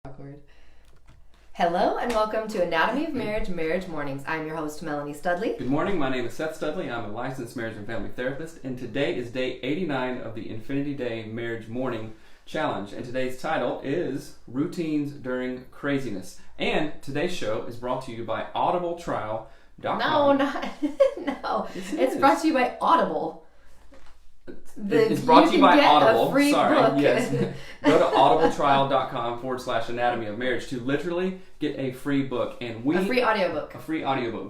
Awkward. Hello and welcome to Anatomy of Marriage, Marriage Mornings. I'm your host, Melanie Studley. Good morning, my name is Seth Studley. I'm a licensed marriage and family therapist, and today is day 89 of the Infinity Day Marriage Morning Challenge. And today's title is Routines During Craziness. And today's show is brought to you by audibletrial.com. No. It's brought to you by Audible. It's brought to you by Audible. Book. Yes. Go to audibletrial.com/anatomy of marriage to literally get a free book. And a free audiobook.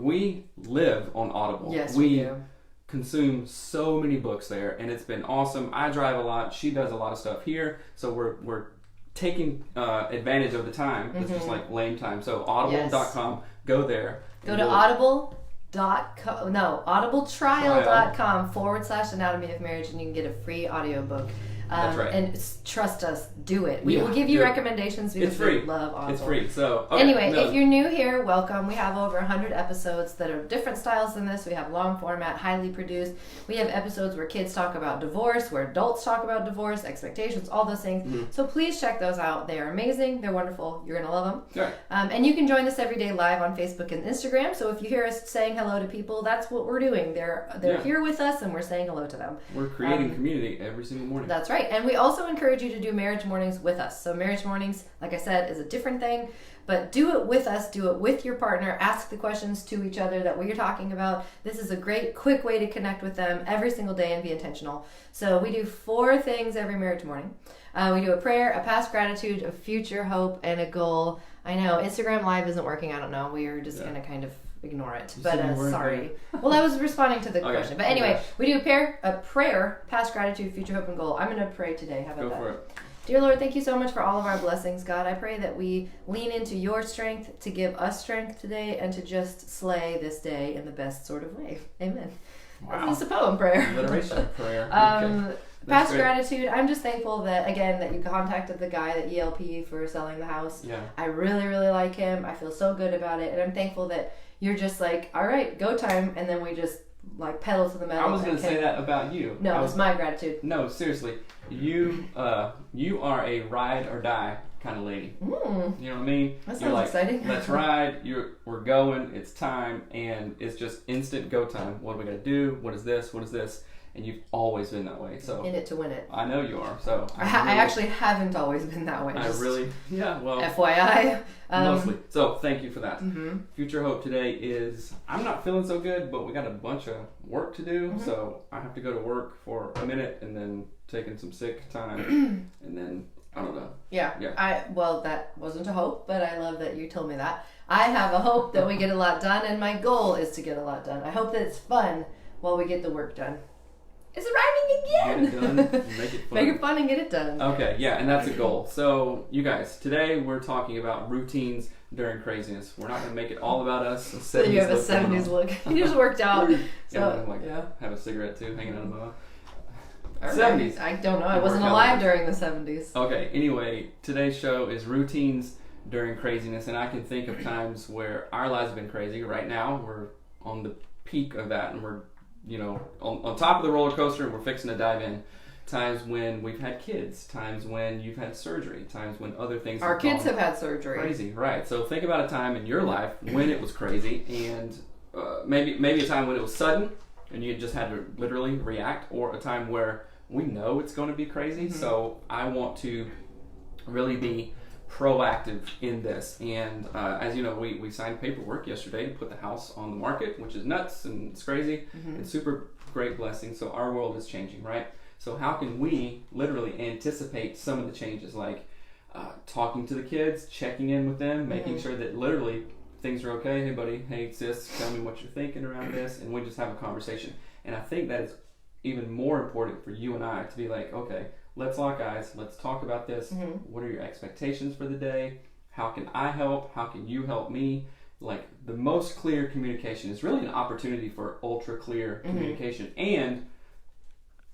We live on Audible. Yes, we do. Consume so many books there, and it's been awesome. I drive a lot. She does a lot of stuff here, so we're taking advantage of the time. It's just like lame time. So audible.com. Go there. Go to audibletrial.com/anatomy of marriage, and you can get a free audiobook. That's right. And trust us, do it. We will give you recommendations because we love Audible. It's free. So if you're new here, welcome. We have over 100 episodes that are different styles than this. We have long format, highly produced. We have episodes where kids talk about divorce, where adults talk about divorce, expectations, all those things. So please check those out. They are amazing. They're wonderful. You're going to love them. Right. And you can join us every day live on Facebook and Instagram. So if you hear us saying hello to people, that's what we're doing. They're here with us, and we're saying hello to them. We're creating community every single morning. That's right. And we also encourage you to do marriage mornings with us. So marriage mornings, like I said, is a different thing, but do it with us. Do it with your partner. Ask the questions to each other that we're talking about. This is a great, quick way to connect with them every single day and be intentional. So we do 4 things every marriage morning. We do a prayer, a past gratitude, a future hope, and a goal. I know Instagram Live isn't working. I don't know. We are just going to kind of ignore it, but sorry. Well, I was responding to the question, but anyway, we do a prayer, past gratitude, future hope, and goal. I'm going to pray today. How about that? Go for it. Dear Lord, thank you so much for all of our blessings, God. I pray that we lean into your strength to give us strength today and to just slay this day in the best sort of way. Amen. Wow. That's just a poem prayer. Alliteration prayer. Past gratitude, I'm just thankful that you contacted the guy at ELP for selling the house. Yeah. I really, really like him. I feel so good about it, and I'm thankful that you're just like, all right, go time, and then we just like pedal to the metal. I was going to say that about you. No, it's my gratitude. No, seriously, you are a ride or die kind of lady. You know what I mean? That sounds exciting. Let's ride. We're going. It's time, and it's just instant go time. What are we gonna do? What is this? What is this? And you've always been that way. So in it to win it. I know you are. So I actually haven't always been that way. FYI. Mostly. So thank you for that. Future hope today is I'm not feeling so good, but we got a bunch of work to do. So I have to go to work for a minute and then taking some sick time, and then I don't know. Yeah. That wasn't a hope, but I love that you told me that. I have a hope that we get a lot done, and my goal is to get a lot done. I hope that it's fun while we get the work done. Is it rhyming again? Get it done, make it fun. Make it fun and get it done. Okay, yeah, and that's a goal. So, you guys, today we're talking about routines during craziness. We're not going to make it all about us. So you have a 70s look. You just worked out. Have a cigarette too, hanging out of the 70s. I don't know. I wasn't alive during the 70s. Okay, anyway, today's show is routines during craziness, and I can think of times where our lives have been crazy. Right now, we're on the peak of that, and we're on top of the roller coaster, and we're fixing to dive in. Times when we've had kids, times when you've had surgery, times when other things our kids have had surgery. Crazy, right? So think about a time in your life when it was crazy, and maybe a time when it was sudden, and you just had to literally react, or a time where we know it's going to be crazy. So I want to really be proactive in this, and as you know, we signed paperwork yesterday to put the house on the market, which is nuts and it's crazy. It's super great blessing. So our world is changing, right? So how can we literally anticipate some of the changes, like talking to the kids, checking in with them, making sure that literally things are okay. Hey buddy, hey sis, tell me what you're thinking around this, and we just have a conversation. And I think that is even more important for you and I to be like, okay, let's lock eyes. Let's talk about this. What are your expectations for the day? How can I help? How can you help me? Like, the most clear communication is really an opportunity for ultra clear communication and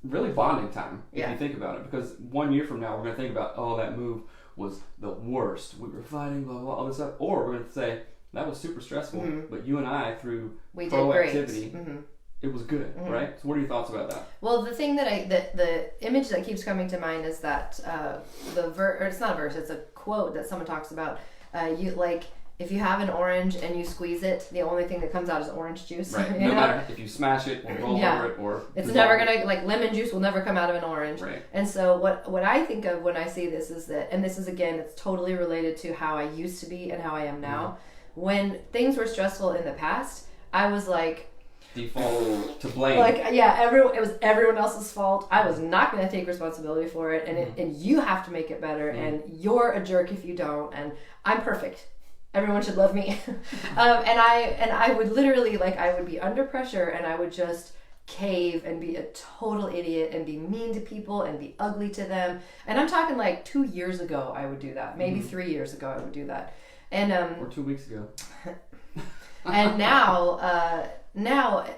really bonding time, if you think about it. Because 1 year from now, we're going to think about, oh, that move was the worst. We were fighting, blah, blah, all this stuff. Or we're going to say, that was super stressful, but you and I, through proactivity, it was good, right? So what are your thoughts about that? Well, the thing that the image that keeps coming to mind is that or it's not a verse, it's a quote that someone talks about. You like, if you have an orange and you squeeze it, the only thing that comes out is orange juice. Right. No matter if you smash it or roll over it or it's never gonna, like, lemon juice will never come out of an orange. Right. And so what I think of when I see this is that, and this is again, it's totally related to how I used to be and how I am now. When things were stressful in the past, I was like, default to blame. Like, yeah, it was everyone else's fault. I was not going to take responsibility for it, and you have to make it better, and you're a jerk if you don't, and I'm perfect. Everyone should love me. And I would literally, like, I would be under pressure, and I would just cave and be a total idiot and be mean to people and be ugly to them. And I'm talking like 2 years ago I would do that. Maybe 3 years ago I would do that. And or 2 weeks ago. And now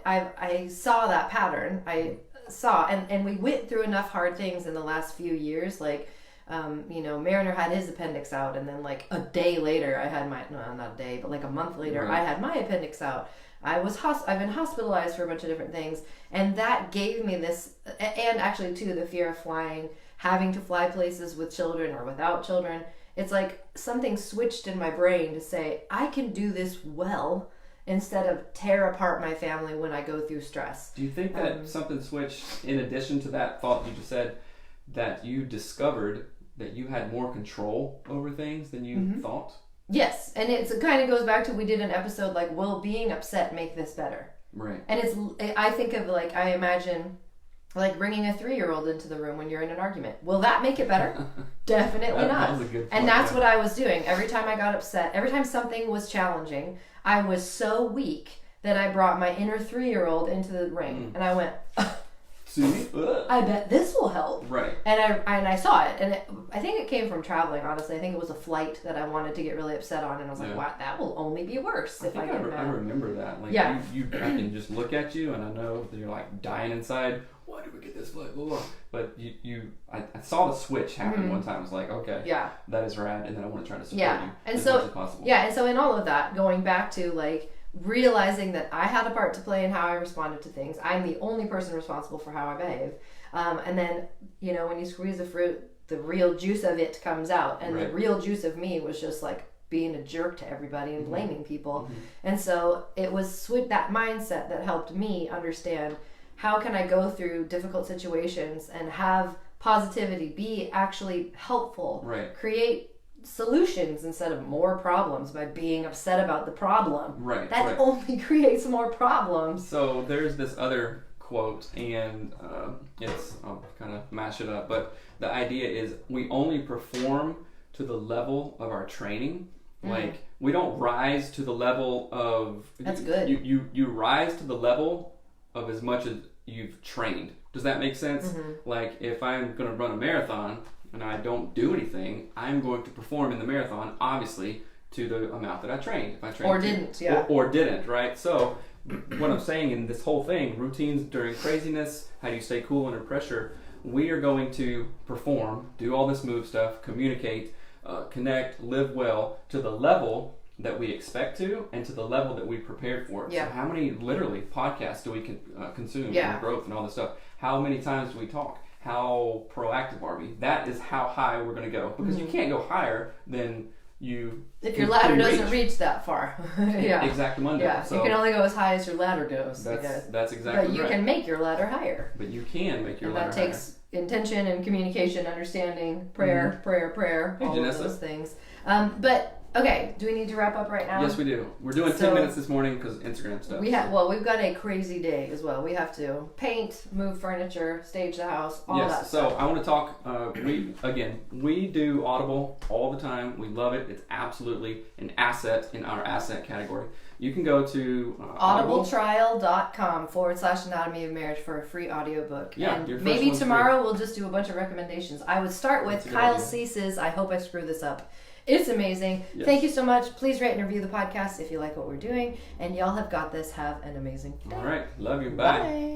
I saw that pattern. I saw, and we went through enough hard things in the last few years. Like, Mariner had his appendix out, and then like a day later, I had not a day, but like a month later, I had my appendix out. I've been hospitalized for a bunch of different things, and that gave me this, and actually too, the fear of flying, having to fly places with children or without children. It's like something switched in my brain to say, I can do this well, instead of tear apart my family when I go through stress. Do you think that something switched in addition to that thought you just said, that you discovered that you had more control over things than you thought? Yes, and it kind of goes back to, we did an episode like, will being upset make this better? Right. And I think of, like, I imagine like bringing a 3-year-old into the room when you're in an argument. Will that make it better? Definitely not. That was a good point, and that's what I was doing. Every time I got upset, every time something was challenging, I was so weak that I brought my inner 3-year-old into the ring, and I went, see? I bet this will help. Right. And I saw it, and I think it came from traveling, honestly. I think it was a flight that I wanted to get really upset on, and I was like, wow, that will only be worse if I get mad. I remember that. Like, yeah. I can just look at you, and I know that you're like dying inside. Why did we get this flight? But I saw the switch happen one time. I was like, okay, that is rad, and then I want to try to support you as much as possible. Yeah, and so in all of that, going back to like realizing that I had a part to play in how I responded to things. I'm the only person responsible for how I behave. And then, when you squeeze the fruit, the real juice of it comes out. And the real juice of me was just like being a jerk to everybody and blaming people. And so it was that mindset that helped me understand, how can I go through difficult situations and have positivity, be actually helpful, create solutions instead of more problems by being upset about the problem. That only creates more problems. So there's this other quote, and I'll kind of mash it up, but the idea is we only perform to the level of our training. Like, we don't rise to the level of... That's good. You rise to the level of as much as you've trained. Does that make sense? Like, if I'm going to run a marathon and I don't do anything, I'm going to perform in the marathon, obviously, to the amount that I trained. If I trained or didn't, right? So what I'm saying in this whole thing, routines during craziness, how do you stay cool under pressure, we are going to perform, do all this move stuff, communicate, connect, live well to the level that we expect to, and to the level that we prepared for. So how many, literally, podcasts do we consume for growth and all this stuff? How many times do we talk? How proactive are we? That is how high we're going to go. Because you can't go higher than you... If your ladder doesn't reach that far. Exactamundo. Yeah, so you can only go as high as your ladder goes. That's exactly right. But you can make your ladder higher. But you can make your ladder higher. That takes intention and communication, understanding, prayer, all of those things. But... Okay, do we need to wrap up right now? Yes, we do. We're doing 10 minutes this morning because Instagram stuff. We've got a crazy day as well. We have to paint, move furniture, stage the house, all that stuff. So I want to talk, we do Audible all the time. We love it. It's absolutely an asset in our asset category. You can go to audibletrial.com/anatomy of marriage for a free audiobook. Yeah, and maybe tomorrow we'll just do a bunch of recommendations. I would start with Kyle Cease's I Hope I Screw This Up. It's amazing. Yes. Thank you so much. Please rate and review the podcast if you like what we're doing. And y'all have got this. Have an amazing day. All right. Love you. Bye. Bye.